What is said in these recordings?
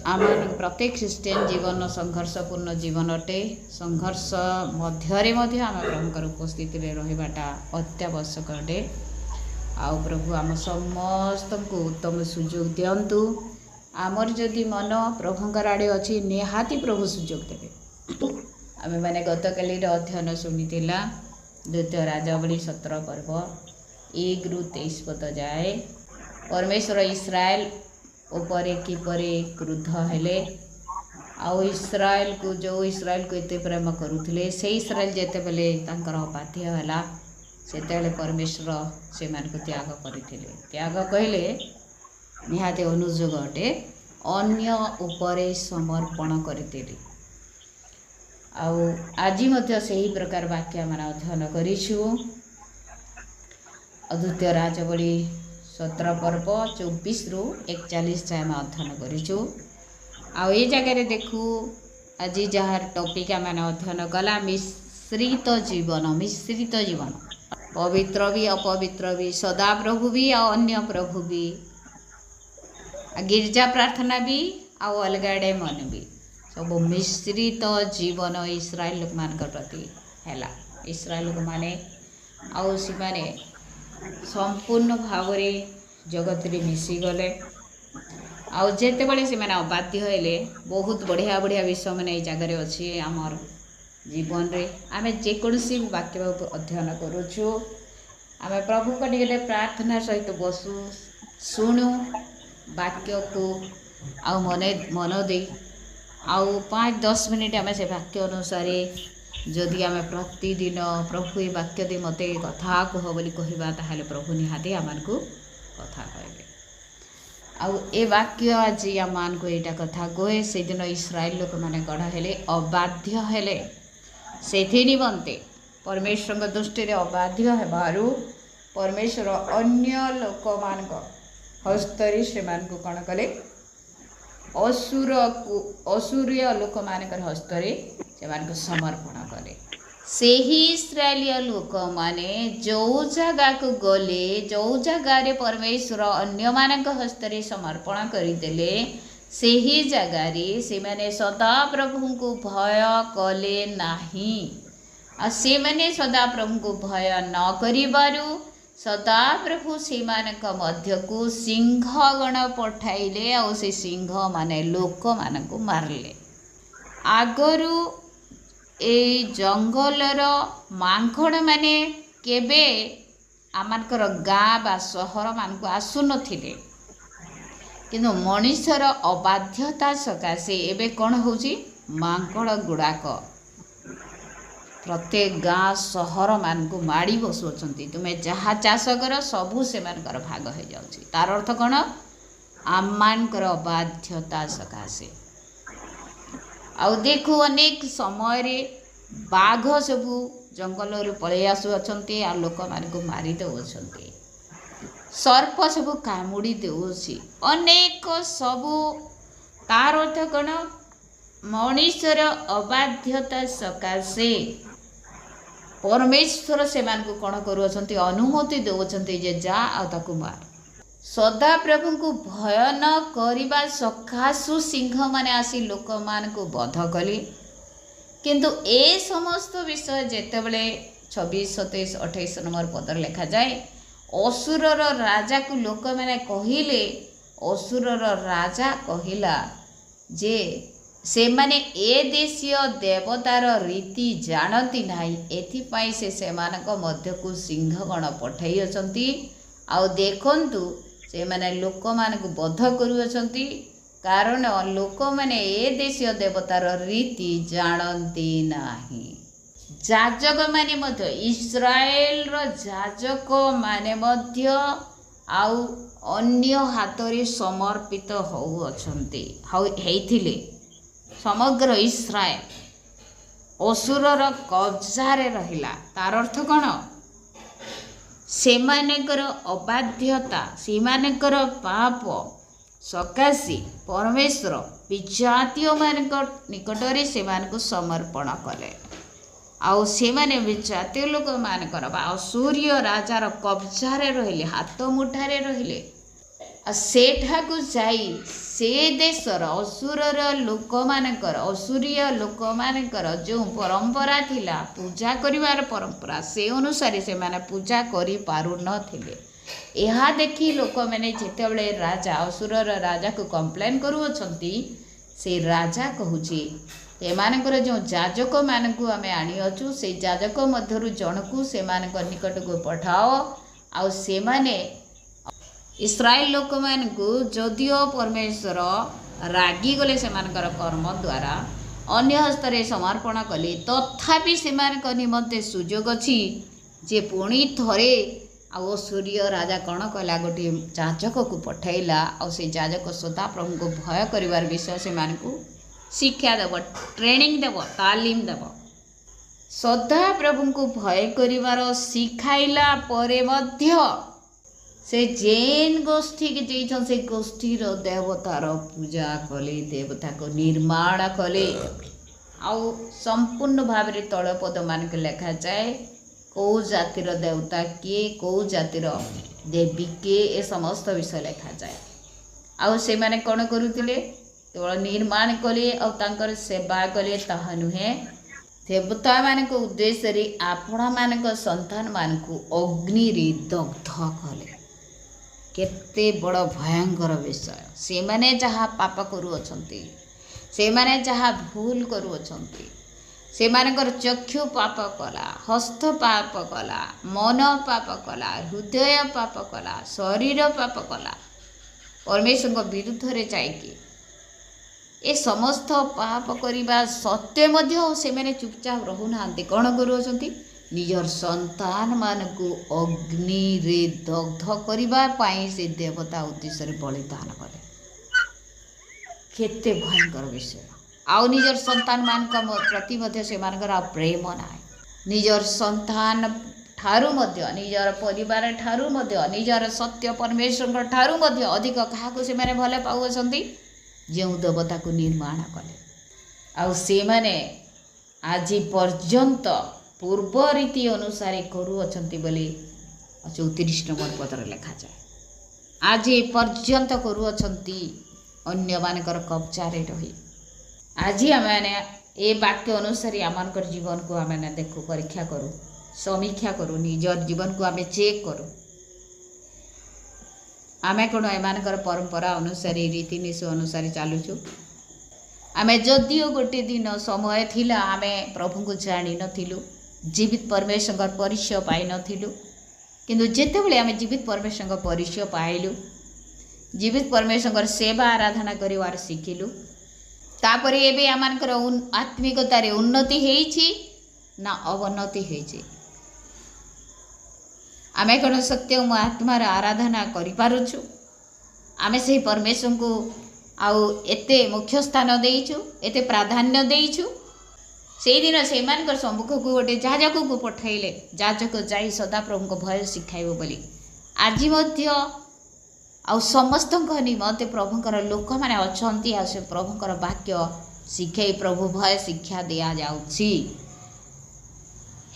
आम प्रत्येक ख्रीस्टियन जीवन संघर्षपूर्ण जीवन अटे। संघर्ष मध्य आम प्रभुकर उपस्थित रहीबाटा अत्यावश्यक अटे। आउ प्रभु आम समस्त को उत्तम सुजोग दिंतु। आमर जदि मन प्रभुकर आड़े अच्छी निहाती प्रभु सुजोग देवे। आम मैंने गत काली अध्ययन शुणीला द्वितीय राजावली 17 पर्व 1 ରୁ 23 पद जाए परमेश्वर इस्राएल उपरे किपरि क्रुद्ध हेले। आउ इस्राएल को जो इस्राएल को एते प्रेम करुले से इस्राएल जेते बेले तांकर अबाध्य होला सेतेले परमेश्वर से मान को त्याग करथिले। त्याग कहले निहाते अनुजोग अटे। अन्य उपरे समर्पण करथिले। आउ आज मध्य सही प्रकार वाक्य मान अध्ययन करिछु। द्वितीय राजावली 17 पर्व 24 ରୁ 41 जाए आम अध्ययन करिछु। आउ ये जगह देखू आज जार टॉपिक आम अध्ययन कला मिश्रित जीवन। मिश्रित जीवन पवित्र भी अपवित्र भी सदा प्रभु भी आ अन्य प्रभु भी गिरजा प्रार्थना भी आ अलगाड़े मन भी सब मिश्रित जीवन इस्राएल लोक मान प्रति है। इस्राएल लोक माने आउ सी माने संपूर्ण भाव जगत रे मिसीगले। आउ जेते बड़े से मैंने अबाध्य हेले बहुत बढ़िया बढ़िया विषय मैंने जगार अच्छी आमर जीवन रे आम जेकोसी वाक्य अध्ययन करुचु। आम प्रभु को टे प्रार्थना सहित बसु शुणु वाक्य को आउ मन दे आउ 5-10 मिनिट आम से वाक्य अनुसार जदि आम प्रतिदिन प्रभु ये वाक्य दे मत कथा कह बोली कहवा ताहले प्रभु निहाती आम को कथा कहबे। आउ ए वाक्य आज आम को यहाँ कथा कहे से दिन इस्राएल लोक मैंने गढ़ हेले अबाध्य हेले से निमंते परमेश्वर दृष्टि अबाध्य हेबारु परमेश्वर अन्य लोक मान हस्तरे से कौन कले असुरीय लोक मान हस्तरे से समर्पण कले। से ही इस्राएलिया लोक माने जो जगह को गले जो जगार परमेश्वर अन्य मानक हस्तरे समर्पण करदेले से ही जगार से माने सदा प्रभु को भय कले नहीं। आ से माने सदा प्रभु को भय न करिबारु सदा प्रभु से मानक मध्य को सिंह गण पठाइले आ से सिंह माने लोक मान को मारले। आगरू ए जंगलर मांखड़ माने केबे आमर गाँ बा सहर मान को आसु नथिले किंतु मनुष्यर अबाध्यता सकाशे एबे कौन होची मांकड़ गुड़ाक प्रत्येक गाँ सहर मान को माड़ी बसुअछंती। तुम्हें जहाँ चाष कर सबू से मानकर भाग हो जाउची। तार अर्थ कौन आम मानकर अबाध्यता सकाशे। आउ देखो अनेक समय रे बाघ सबू जंगल पलि आसुअछंती आ लोक मान को मारी दउछंती। सर्प सबू कामुड़ी देउछि अनेक सबू। तार अर्थ कौन मनुष्यर अबाध्यता सकाशे परमेश्वर से मान को कौन करुछंती अनुमति देउछंती जे जा आ ताकू मार। सदा प्रभु को भय न करिबा सखासु सिंह माने आसी लोक मान को बध कले। किंतु ए समस्त विषय जेतेबेले 26, 27, 28 नंबर पदर लिखा जाए असुरर राजा को लोक माने कहिले असुरर राजा कहिला जे से माने ए देशीय देवतार रीति जानती नाही एथिपाई से मानक मध्य को सिंहगण पठाई अछंती। आउ देखंतु से माने लोक मान को बध करुअछंती कारण लोक माने ए देशीय देवतार रीति जानती नाही। जाजक माने मध्य इस्राएल रो जाजक माने मध्य आउ अन्य हातरे समर्पित होउअछंती हेइथिले। समग्र इस्राएल असुरर कब्जारे रहिला। तार अर्थ कौन सेमानेकर अबाध्यता सेमानेकर पाप सकाशे परमेश्वर विजातीय मान निकटरे से समर्पण कले। आउ से विजातीय लोक मानकर सूर्य राजार कब्जारे रहिले हाथ मुठारे रहिले सेठाकु जाई से देशर असुरर लोक मानकर असुरीय लोक मानकर जो परंपरा थिला पूजा करिवार परंपरा से अनुसार से माने पूजा करि पारु नथिले। यह देखी लोक मैंने जितेबले राजा असुरर राजा को कंप्लेन करुअछंती से राजा कहूची एमानकर जो जाजक मानकु आमे आनी अछु से जाजक मध्यरु जनकु से मानकर निकट को पठाओ आउ से माने इस्राएल लोक मानकु जदियो परमेश्वर रागी गले से मानकर कर्म द्वारा अन्य हस्तरे समर्पण कले तथापि से मानक निमंते सुजोग अछि जे पुणी थरे आउ सूर्य राजा कौन कला गोटे जाजक को पठैला आउ से जाजक सदा प्रभु को भय करिवार विषय से मानकु शिक्षा देव ट्रेनिंग देव तालीम देव सदा प्रभु को भय करिवार शिखाइला परे मध्य से जेन गोष्ठी के जैछन से गोष्ठी रो देवतार पूजा कले देवता को निर्माण कले आउ संपूर्ण भाव रे तळ पद मान के लिखा जाए कौ जातिर देवता किए कौ जातिर देवी किए ए समस्त विषय लिखा जाए। आउ से माने कोन करूतिले केवल निर्माण कले आउ तांकर सेवा कले ताहा नुहे देवता मान को उद्देश्य रे आपणा मान को संतान मान को अग्नि रे दग्ध कले केते बड़ भयंकर विषय से माने जहाँ पाप करुअछंती से माने जहाँ भूल करुअछंती से मानकर चक्षु पाप कला हस्त पाप कला मन पाप कला हृदय पाप कला शरीर पाप कला परमेश्वर विरुद्ध रे जाइकी ए समस्त पाप करिबा सत्य मध्य से माने चुपचाप रहु नांती कोन करुअछंती निजर संतान मान को अग्नि रे दग्ध करिबा पाई से देवता उद्देश्य रे बलिदान करे केते भयंकर विषय आउ निजर संतान मान का प्रति मध्य से मानकर प्रेम नाय निजर संतान ठारू मध्य निजर परिवार ठारू मध्य निजर सत्य परमेश्वर ठारू मध्य अधिक काहाको से माने भले पाउछंती जे देवता को निर्माण कले आउ से माने आज पर्यंत पूर्व रीति अनुसार करुअछंती बोली 34 नंबर पत्र लिखा जाए आज पर्यंत करुअछंती अन्य मानकर कब्जा रे रही आज आम ए वाक्य अनुसार आम जीवन को आम देखु परीक्षा करूँ समीक्षा करूँ निजर जीवन को आम चेक करूँ आम कौन एमानकर परंपरा अनुसार रीतिनीति अनुसार चलुचु आम जदियो गोटे दिन समय थिला आम प्रभु को जानी नथिलु जीवित परमेश्वर परिचय पाई नथिलु किंतु जेतेबेले आम जीवित परमेश्वर परिचय पाइलु जीवित परमेश्वर सेवा आराधना करिवार शिखिलु तापरे एबे आमानकर आत्मिकतारे उन्नति हेछि ना अवनति हेछि आमे कोन सत्य आत्मार आराधना करि पारुछु आमे से परमेश्वर को आउ एते मुख्य स्थान देइछु एते प्राधान्य देइछु से दिन से मानकर सम्मुख को गोटे जाजक को पठाइले जाजक जाई सदा प्रभु को भय शिखाइबो बोली आज मध्य आउ समस्त निमंते प्रभुकर लोक माने अछंती आ से प्रभुकर वाक्य शिखाई प्रभु भय शिक्षा दिया जाउछि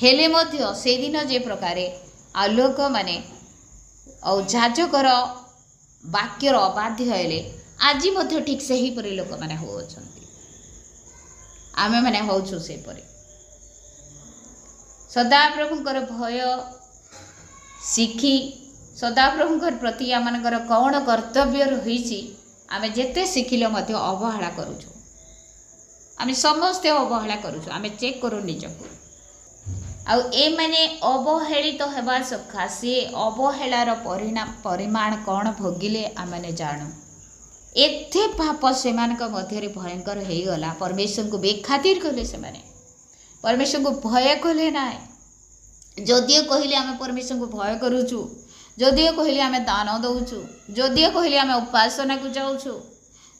हेले मध्य से दिन जे प्रकारे आ लोक माने और जाजकर वाक्यर अबाध्य हेले आज मध्य ठीक से ही परे लोक माने होछंती आमे माने होछु से परे सदा प्रभुकर भय शिखी सदा प्रभुकर प्रति आमनकर कौन कर्तव्य रही आमे जेते शिखिले मध्य अवहेला करूछु आमे समस्ते अवहेला करूछु आमे चेक करू निजको आउ ए माने अवहेलित हेबा सखासे अवहेलार परिमाण कौन भोगिले आमने जानू एथे पाप से मध्य भयंकर हो गला परमेश्वर को बेखातिर कले से माने परमेश्वर को भय कले ना जदियो कहले आम परमेश्वर को भय करूछु जदियो कहले आम दान दउछु जदियो कहले आम उपासना को जाउछु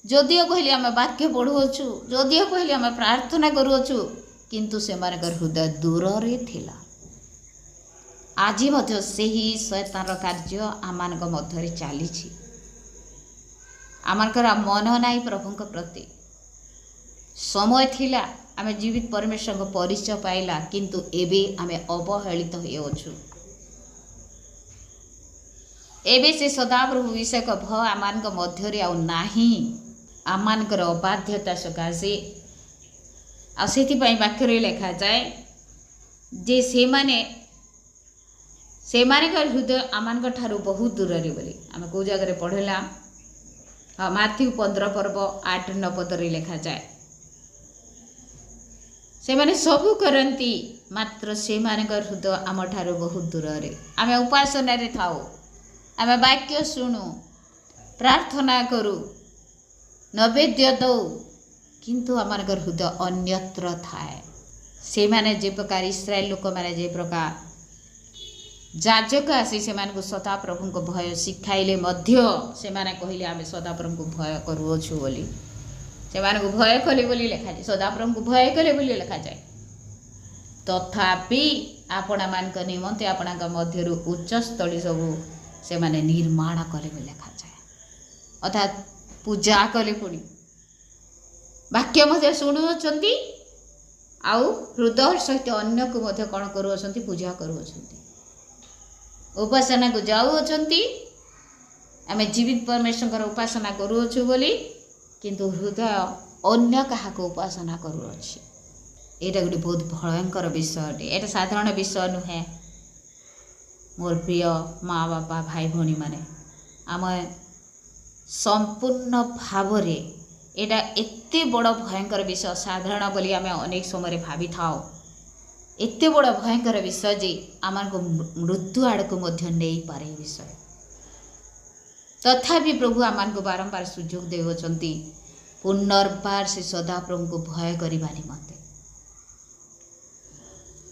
जदियो कहले आम वाक्य पढ़ुछु जदियो कहले आम प्रार्थना करूछु किंतु से हृदय दूर रे थिला आज मध्य सही शैतान कार्य आम मध्य चली आमर मन नाई प्रभु प्रति समय थिला आमे जीवित परमेश्वर परिचय पाइला किंतु एबे आमे अवहेलित होछु एबे से सदाप्रभु विषय भय आम मध्य आही आमर अबाध्यता सकाशे आपाई वाक्य लिखा जाए जे से हृदय आम ठारू बहुत दूर बोली आम कौ जगह पढ़ला। हाँ, माथ्यू 15 पर्व 8-9 पदरे लिखा जाए से माने सबू करती मात्र से हृदय आम ठारू बहुत दूर। आम उपासना रे थाओ, आम वाक्य शुणु, प्रार्थना करू, नैवेद्य दौ, किंतु आमर हृदय अन्यत्र थाए। से माने जे प्रकार इस्राएल लोक माने जे प्रकार जाजक आसी से सदा प्रभु को भय शिखाइले मध्य से माने कहले आमे सदा प्रभु को भय करूछु बोली से माने को भय कले बोली लिखा जाए, सदा प्रभु को भय कले बोली लिखा जाए। तथापि आपणा मान निमंते आपणा मध्य उच्च स्थली सबू से माने निर्माण कले बोली लिखा जाए, अर्थात पूजा कले पुणी वाक्य मध्य शुणुअछंती आउ हृदय सहित अन्य को मध्य कौन करूछंती पूजा करूछंती, उपासना को जाऊँगी। आम जीवित परमेश्वर उपासना करूछु बोली किंतु हृदय अन्य क्या उपासना करूँगी। यहाँ गोटे बहुत भयंकर विषय अटे, ये साधारण विषय नुहे। मोर प्रिय माँ बापा भाई भौणी माने आम संपूर्ण भाव यहाँ एते बड़ भयंकर विषय साधारण बोली आम अनेक समय भावी था, एते बड़ भयंकर विषय जे आमान को मृत्यु आड़ को मध्य नहीं पारे विषय। तथापि प्रभु आमान को बारंबार सुजोग देउछंती पुनर्बार से सदा प्रभु को भय करिबा निमंते।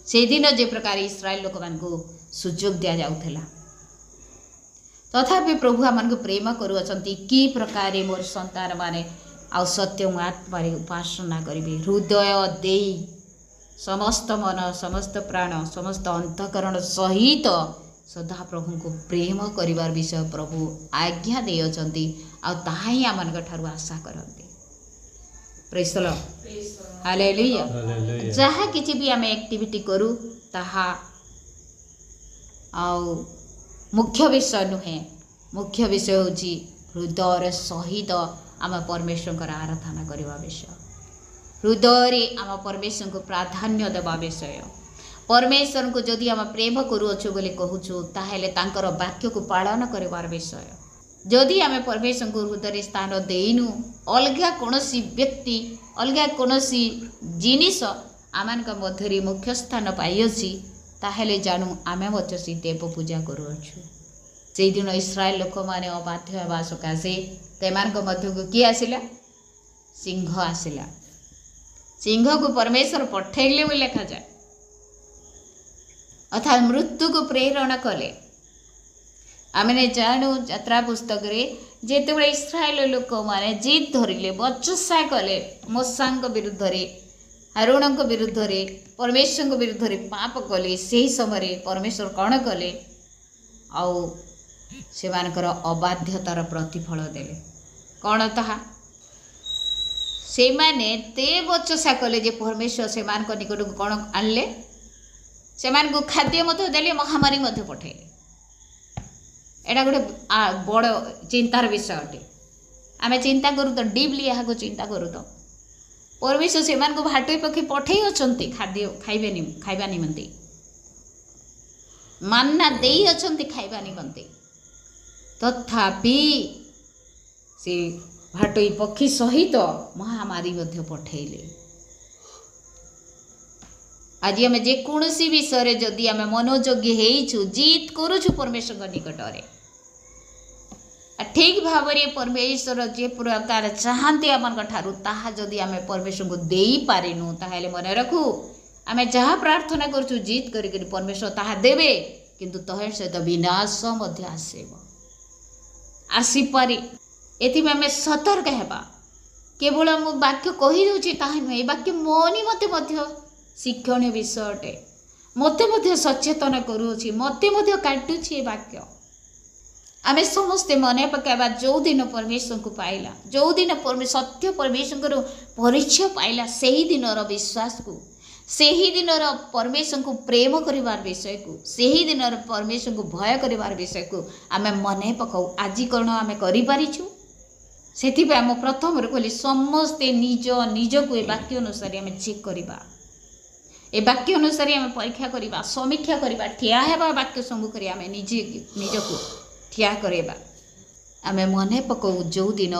से दिन जे प्रकार इस्राएल लोक मान को सुजोग दिया जाउथला, तथापि प्रभु आमान को प्रेम करूछंती कि प्रकार मोर संतान माने आ सत्य आत्मा रे उपासना करिवे, हृदय देई समस्त मन समस्त प्राण समस्त अंतकरण सहित सदा प्रभु को प्रेम करिवार विषय प्रभु आज्ञा देयछंती आ ताहा ही आमान ठारू आशा करंती। Praise the Lord, hallelujah. जहा किछि भी आमे एक्टिविटी करू ताहा आउ मुख्य विषय नुहे, मुख्य विषय होची हृदय सहित आम परमेश्वर आराधना करवा विषय, हृदय आम परमेश्वर को प्राधान्य देवा विषय। परमेश्वर को जदि आम प्रेम करूछु बोली कहूछु ताहेले तांकर वाक्य को पालन करिवार विषय। जदि आम परमेश्वर को हृदय स्थान देइनु अलगा कोनोसी व्यक्ति अलगा कोनोसी जिनिस आमानका मध्यरे मुख्य स्थान पाइछि ताहेले जानू आमे मध्य से देव पूजा करूछु। से दिन इस्राएल लोक माने अबाध्य हेबा सकाशे तेमानका मध्य को किए आसिला? सिंह आसिला। सिंह को परमेश्वर पठेले भी लिखा जाए, अर्थात मृत्यु को प्रेरणा कले। आमने जानू यात्रा पुस्तक रे जेते इस्राएल लोक माने जीत धरिले बचसा कले मूसा विरुद्ध रे हारून विरुद्ध रे परमेश्वर विरुद्ध रे पाप कले, से समय परमेश्वर कौन कले आउ से अबाध्यतार प्रतिफल देले कौन ताहा से माने ते बचसा कले जे परमेश्वर से निकट को कौन आनले से खाद्य मत देले महामारी मध्य पठेले। एटा गोटे बड़ चिंतार विषय अटे। आम चिंता करूँ तो डीपली यहाँ चिंता करूँ तो परमेश्वर से भाटुई पक्षी पठे अच्छे खाद्य खाइबा निमंते मान्ना देई अच्छे खाइबा निमंते, तथापि से भाटुई पक्षी सहित महामारी मध्य पठेले। आज आम जेकोसी विषय जदि आम मनोयोग्य होइछु जीत करूछु परमेश्वर निकटरे ठीक भाव में परमेश्वर जे प्रकार चाहते आम ठारू ताहा जदि आम परमेश्वर को देई पारिनु ताहेले मन रखू आम जहाँ प्रार्थना करूछु जीत करी परमेश्वर ताहा देवे, किंतु तह सहित विनाश मध्य आसीपारे। एथि आम सतर्क हेबा। केवल मु वाक्य कही दूची ताहा नुहे, वाक्य मो निमते शिक्षणीय विषय अटे, मते सचेतन करूछि, मते काटुछि वाक्य। आमे समस्ते मन पकाइबा जो दिन परमेश्वर को पाइला, जो दिन सत्य परमेश्वर परिचय पाइला, से ही दिन विश्वास को ସେହି ଦିନର ପରମେଶ୍ୱରଙ୍କୁ ପ୍ରେମ କରିବାର ବିଷୟକୁ, ସେହି ଦିନର ପରମେଶ୍ୱରଙ୍କୁ ଭୟ କରିବାର ବିଷୟକୁ ଆମେ ମନେ ପକାଉ। ଆଜି କ'ଣ ଆମେ କରିପାରିଛୁ? ସେଥିପାଇଁ ଆମ ପ୍ରଥମରୁ କହିଲି ସମସ୍ତେ ନିଜକୁ ଏ ବାକ୍ୟ ଅନୁସାରେ ଆମେ ଚେକ୍ କରିବା, ଏ ବାକ୍ୟ ଅନୁସାରେ ଆମେ ପରୀକ୍ଷା କରିବା, ସମୀକ୍ଷା କରିବା, ଠିଆ ହେବା ବାକ୍ୟ ସମ୍ମୁଖରେ ଆମେ ନିଜକୁ ଠିଆ କରିବା। ଆମେ ମନେ ପକାଉ ଯେଉଁଦିନ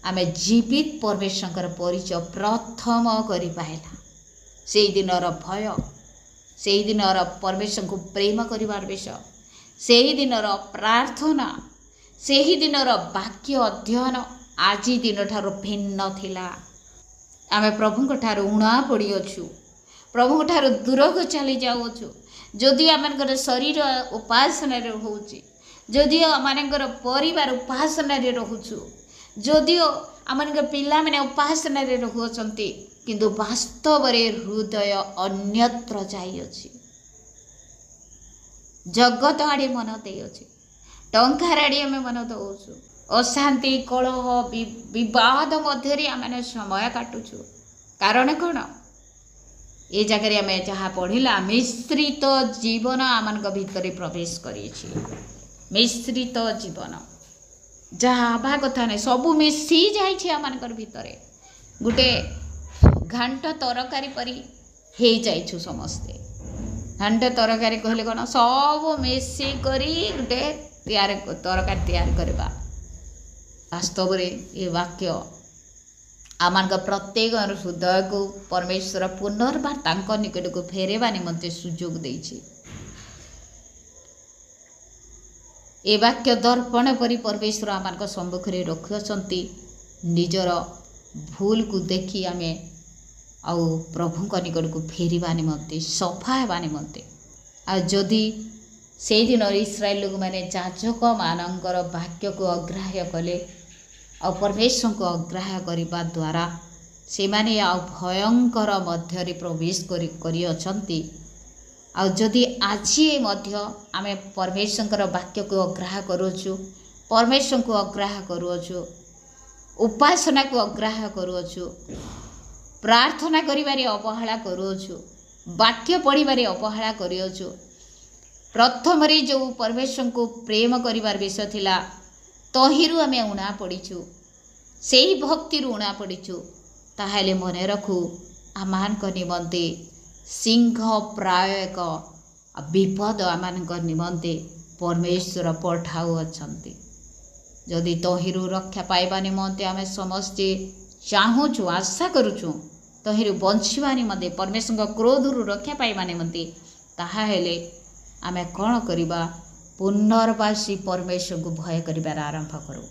ଆମେ ଜୀବିତ ପରମେଶ୍ୱରଙ୍କର ପରିଚୟ ପ୍ରଥମ କରିପାରିଲା, ସେଇଦିନର ଭୟ, ସେଇଦିନର ପରମେଶ୍ୱରଙ୍କୁ ପ୍ରେମ କରିବାର ବିଷୟ, ସେହିଦିନର ପ୍ରାର୍ଥନା, ସେହିଦିନର ବାକ୍ୟ ଅଧ୍ୟୟନ ଆଜି ଦିନଠାରୁ ଭିନ୍ନ ଥିଲା। ଆମେ ପ୍ରଭୁଙ୍କ ଠାରୁ ଉଣା ପଡ଼ିଅଛୁ, ପ୍ରଭୁଙ୍କ ଠାରୁ ଦୂରକୁ ଚାଲି ଯାଉଅଛୁ। ଯଦିଓ ଆମମାନଙ୍କର ଶରୀର ଉପାସନାରେ ରହୁଛି, ଯଦିଓ ଆମମାନଙ୍କର ପରିବାର ଉପାସନାରେ ରହୁଛୁ, ଯଦିଓ ଆମମାନଙ୍କର ପିଲାମାନେ ଉପାସନାରେ ରହୁଅଛନ୍ତି, କିନ୍ତୁ ବାସ୍ତବରେ ହୃଦୟ ଅନ୍ୟତ୍ର ଯାଇଅଛି, ଜଗତ ଆଡ଼େ ମନ ଦେଇଅଛି, ଟଙ୍କାର ଆଡ଼େ ଆମେ ମନ ଦେଉଛୁ, ଅଶାନ୍ତି, କଳହ, ବିବାଦ ମଧ୍ୟରେ ଆମେ ସମୟ କାଟୁଛୁ। କାରଣ କ'ଣ? ଏ ଜାଗାରେ ଆମେ ଯାହା ପଢ଼ିଲା, ମିଶ୍ରିତ ଜୀବନ ଆମମାନଙ୍କ ଭିତରେ ପ୍ରବେଶ କରିଛି। ମିଶ୍ରିତ ଜୀବନ, ଯାହା ହେବା କଥା ନାହିଁ, ସବୁ ମିଶି ଯାଇଛି ଆମମାନଙ୍କର ଭିତରେ। ଗୋଟେ ଘାଣ୍ଟ ତରକାରୀ ପରି ହେଇଯାଇଛୁ ସମସ୍ତେ। ଘାଣ୍ଟ ତରକାରୀ କହିଲେ କ'ଣ? ସବୁ ମିଶିକରି ଗୋଟେ ତରକାରୀ ତିଆରି କରିବା। ବାସ୍ତବରେ ଏ ବାକ୍ୟ ଆମମାନଙ୍କ ପ୍ରତ୍ୟେକ ହୃଦୟକୁ ପରମେଶ୍ୱର ପୁନର୍ବାର ତାଙ୍କ ନିକଟକୁ ଫେରାଇବା ନିମନ୍ତେ ସୁଯୋଗ ଦେଇଛି। ଏ ବାକ୍ୟ ଦର୍ପଣ ପରି ପରମେଶ୍ୱର ଆମମାନଙ୍କ ସମ୍ମୁଖରେ ରଖିଅଛନ୍ତି। ନିଜର ଭୁଲକୁ ଦେଖି ଆମେ ଆଉ ପ୍ରଭୁଙ୍କ ନିକଟକୁ ଫେରିବା ନିମନ୍ତେ, ସଫା ହେବା ନିମନ୍ତେ। ଆଉ ଯଦି ସେଇଦିନ ଇସ୍ରାଏଲ ଲୋକମାନେ ଯାଜକମାନଙ୍କର ବାକ୍ୟକୁ ଅଗ୍ରାହ୍ୟ କଲେ, ଆଉ ପରମେଶ୍ୱରଙ୍କୁ ଅଗ୍ରାହ୍ୟ କରିବା ଦ୍ୱାରା ସେମାନେ ଆଉ ଭୟଙ୍କର ମଧ୍ୟରେ ପ୍ରବେଶ କରିଅଛନ୍ତି। ଆଉ ଯଦି ଆଜି ମଧ୍ୟ ଆମେ ପରମେଶ୍ୱରଙ୍କର ବାକ୍ୟକୁ ଅଗ୍ରାହ୍ୟ କରୁଅଛୁ, ପରମେଶ୍ୱରଙ୍କୁ ଅଗ୍ରାହ୍ୟ କରୁଅଛୁ, ଉପାସନାକୁ ଅଗ୍ରାହ୍ୟ କରୁଅଛୁ, ପ୍ରାର୍ଥନା କରିବାରେ ଅବହେଳା କରୁଅଛୁ, ବାକ୍ୟ ପଢ଼ିବାରେ ଅବହେଳା କରିଅଛୁ, ପ୍ରଥମରେ ଯେଉଁ ପରମେଶ୍ୱରଙ୍କୁ ପ୍ରେମ କରିବାର ବିଷୟ ଥିଲା, ତହିଁରୁ ଆମେ ଉଣା ପଡ଼ିଛୁ, ସେହି ଭକ୍ତିରୁ ଉଣା ପଡ଼ିଛୁ, ତାହେଲେ ମନେ ରଖୁ ଆମମାନଙ୍କ ନିମନ୍ତେ ସିଂହ ପ୍ରାୟ ଏକ ବିପଦ ଆମମାନଙ୍କ ନିମନ୍ତେ ପରମେଶ୍ୱର ପଠାଉଅଛନ୍ତି। ଯଦି ତହିଁରୁ ରକ୍ଷା ପାଇବା ନିମନ୍ତେ ଆମେ ସମସ୍ତେ ଚାହୁଁଛୁ, ଆଶା କରୁଛୁ, ତହିଁରୁ ବଞ୍ଚିବା ନିମନ୍ତେ, ପରମେଶ୍ୱରଙ୍କ କ୍ରୋଧରୁ ରକ୍ଷା ପାଇବା ନିମନ୍ତେ, ତାହାହେଲେ ଆମେ କ'ଣ କରିବା? ପୁନର୍ବାର ସେ ପରମେଶ୍ୱରଙ୍କୁ ଭୟ କରିବାର ଆରମ୍ଭ କରୁ,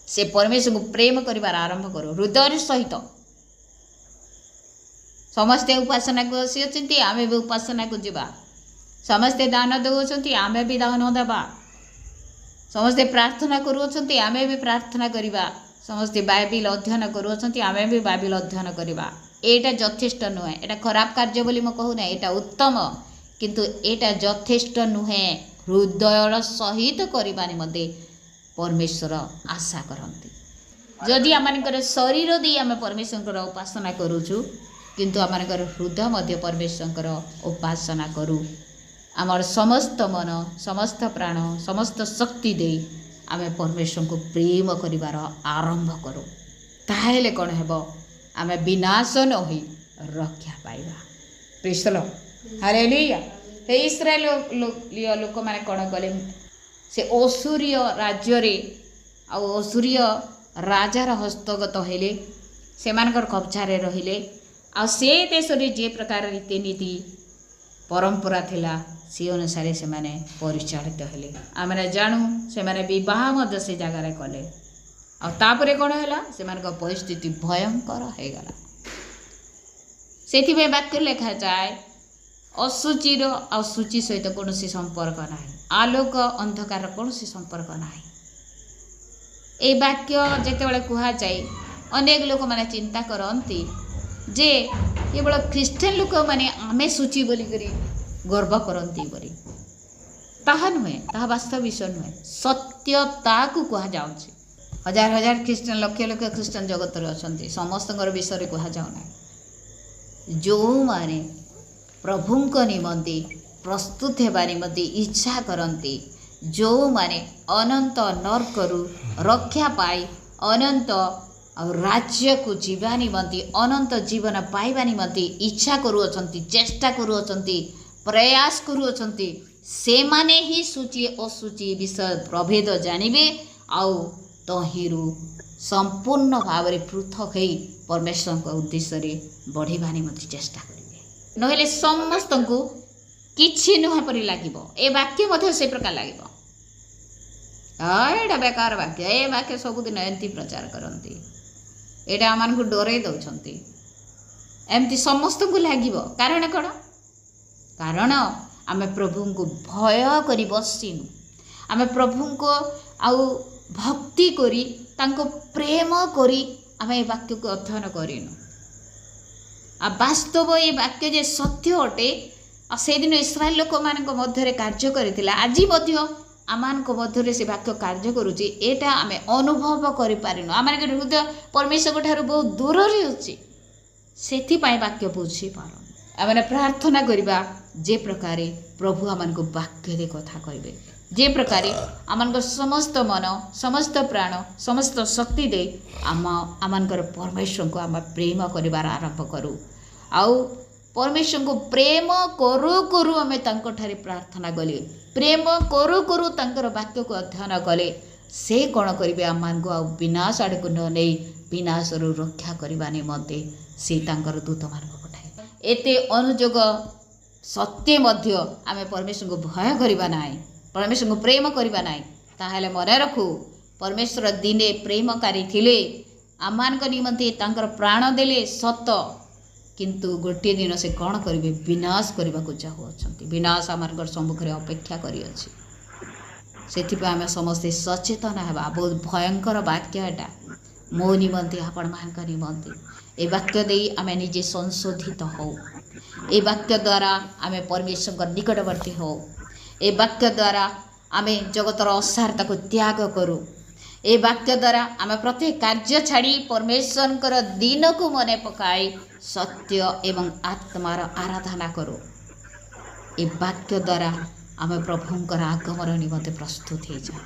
ସେ ପରମେଶ୍ୱରଙ୍କୁ ପ୍ରେମ କରିବାର ଆରମ୍ଭ କରୁ ହୃଦୟ ସହିତ। ସମସ୍ତେ ଉପାସନାକୁ ଆସିଅଛନ୍ତି, ଆମେ ବି ଉପାସନାକୁ ଯିବା। ସମସ୍ତେ ଦାନ ଦେଉଛନ୍ତି, ଆମେ ବି ଦାନ ଦେବା। ସମସ୍ତେ ପ୍ରାର୍ଥନା କରୁଅଛନ୍ତି, ଆମେ ବି ପ୍ରାର୍ଥନା କରିବା। ସମସ୍ତେ ବାଇବେଲ ଅଧ୍ୟୟନ କରୁଅଛନ୍ତି, ଆମେ ବି ବାଇବେଲ ଅଧ୍ୟୟନ କରିବା। ଏଇଟା ଯଥେଷ୍ଟ ନୁହେଁ। ଏଇଟା ଖରାପ କାର୍ଯ୍ୟ ବୋଲି ମୁଁ କହୁନାହିଁ, ଏଇଟା ଉତ୍ତମ, କିନ୍ତୁ ଏଇଟା ଯଥେଷ୍ଟ ନୁହେଁ। ହୃଦୟର ସହିତ କରିବା ନିମନ୍ତେ ପରମେଶ୍ୱର ଆଶା କରନ୍ତି। ଯଦି ଆମମାନଙ୍କର ଶରୀର ଦେଇ ଆମେ ପରମେଶ୍ୱରଙ୍କର ଉପାସନା କରୁଛୁ, କିନ୍ତୁ ଆମମାନଙ୍କର ହୃଦୟ ମଧ୍ୟ ପରମେଶ୍ୱରଙ୍କର ଉପାସନା କରୁ, ଆମର ସମସ୍ତ ମନ, ସମସ୍ତ ପ୍ରାଣ, ସମସ୍ତ ଶକ୍ତି ଦେଇ ଆମେ ପରମେଶ୍ୱରଙ୍କୁ ପ୍ରେମ କରିବାର ଆରମ୍ଭ କରୁ, ତାହେଲେ କ'ଣ ହେବ? ଆମେ ବିନାଶ ନ ହୋଇ ରକ୍ଷା ପାଇବା। ପ୍ରେଜ୍ ଦ ଲର୍ଡ, ହାଲେଲୁୟା। ହେ ଇସ୍ରାଏଲ ଲୋକମାନେ କ'ଣ କଲେ? ସେ ଅସୁରୀୟ ରାଜ୍ୟରେ ଆଉ ଅସୁରୀୟ ରାଜାର ହସ୍ତଗତ ହେଲେ, ସେମାନଙ୍କର କବ୍ଜାରେ ରହିଲେ। ଆଉ ସେ ଦେଶରେ ଯେ ପ୍ରକାର ରୀତିନୀତି ପରମ୍ପରା ଥିଲା, ସେ ଅନୁସାରେ ସେମାନେ ପରିଚାଳିତ ହେଲେ। ଆମେ ଜାଣୁ ସେମାନେ ବିବାହ ମଧ୍ୟ ସେ ଜାଗାରେ କଲେ। ଆଉ ତାପରେ କ'ଣ ହେଲା? ସେମାନଙ୍କ ପରିସ୍ଥିତି ଭୟଙ୍କର ହୋଇଗଲା। ସେଥିପାଇଁ ବାକ୍ୟ ଲେଖାଯାଏ, ଅଶୁଚିର ଆଉ ଶୁଚି ସହିତ କୌଣସି ସମ୍ପର୍କ ନାହିଁ, ଆଲୋକ ଅନ୍ଧକାର କୌଣସି ସମ୍ପର୍କ ନାହିଁ। এই ବାକ୍ୟ ଯେତେବେଳେ କୁହାଯାଏ, ଅନେକ ଲୋକମାନେ ଚିନ୍ତା କରନ୍ତି ଯେ କେବଳ ଖ୍ରୀଷ୍ଟିଆନ ଲୋକମାନେ ଆମେ ଶୁଚି ବୋଲିକରି ଗର୍ବ କରନ୍ତି ବୋଲି। ତାହା ନୁହେଁ, ତାହା ବାସ୍ତବ ବିଷୟ ନୁହେଁ। ସତ୍ୟତାକୁ କୁହାଯାଉଛି। ହଜାର ହଜାର ଖ୍ରୀଷ୍ଟିଆନ, ଲକ୍ଷ ଲକ୍ଷ ଖ୍ରୀଷ୍ଟିଆନ ଜଗତରେ ଅଛନ୍ତି, ସମସ୍ତଙ୍କର ବିଷୟରେ କୁହାଯାଉ ନାହିଁ। जो माने प्रभुंक निमंते प्रस्तुत हेबा निमंते इच्छा करती, जो माने अनंत नरकरू रक्षा पाई अनंत राज्य को जीवा निमंते अनंत जीवन पाइबा निमंते इच्छा करूअछंती, चेष्टा करूअछंती, प्रयास करूअछंती, से माने ही सूची असूची विषय प्रभेद जानिबे आउ तहिरु संपूर्ण भाव में पृथक हो परमेश्वर को उद्देश्य रे बढ़िबा निमंते चेष्टा करेंगे। नहेले समस्त को किछि नुहा परि लागिबो। ए वाक्य मध्य से प्रकार लागिबो, एटा बेकार वाक्य, ए वाक्य सबुदिन एमती प्रचार करती, एटा आमान को डरे दउछंती, एमती समस्त को लागिबो। कारण कौन? कारण आमे प्रभु को भय करी बसिनु, आमे प्रभु को आउ भक्ति करी तांको प्रेम करी आमे ए वाक्य को अध्ययन करिनु। आ वास्तव ये वाक्य जे सत्य अटे, आ से दिन इस्राएल लोक मान मध्य कार्य करथिला, आज मध्य आमान मध्य से वाक्य कार्य करुची, एटा आमे अनुभव करि पारिनु। आमान के हृदय परमेश्वर ठारू बहुत दूर रे अछि, सेथि पय वाक्य बुझी पारन। आमे प्रार्थना करिबा जे प्रकारे प्रभु आमान को वाक्य दे कथा कहबे, जे प्रकारे आमान समस्त मन समस्त प्राण समस्त शक्ति दे आमानकर परमेश्वर को आम प्रेम करिबार आरंभ करू। आउ परमेश्वर को प्रेम करू करू आमे तांको ठारे प्रार्थना गले, प्रेम करू करू तांकर वाक्य को अध्ययन कले, से कौन करिवे आमान को आउ विनाश आड़ को न नहीं विनाश रु रक्षा करबा निमंते से तांकर दूत मान को पठाए। एते अनुजोग सत्य मध्य आमे परमेश्वर को भय करबा नाही, परमेश्वर को प्रेम करबा नाही, ताहाले मने रखू परमेश्वर दिने प्रेमकारी थिले, आमान को निमंते तांकर प्राण देले सत, किंतु गोटे दिन से कौन करेंगे विनाश करने को चाहूँगी। विनाश आम सम्मुखें अपेक्षा करी अछि, से आम समस्ते सचेतन हेबा। बहुत भयंकर वाक्य एटा मो निमंते आपण मान निमंते ए वाक्य दे आम निजे संशोधित हो, ए वाक्य द्वारा आम परमेश्वर निकटवर्ती हो, ए वाक्य द्वारा आम जगतर असारता को त्याग करूँ, ए वाक्य द्वारा आम प्रत्येक कार्य छाड़ी परमेश्वर दिन को मने पकाई सत्य एवं आत्मार आराधना करो। ए वाक्य द्वारा आम प्रभुंकर आगमन निमंते प्रस्तुत हो जाए।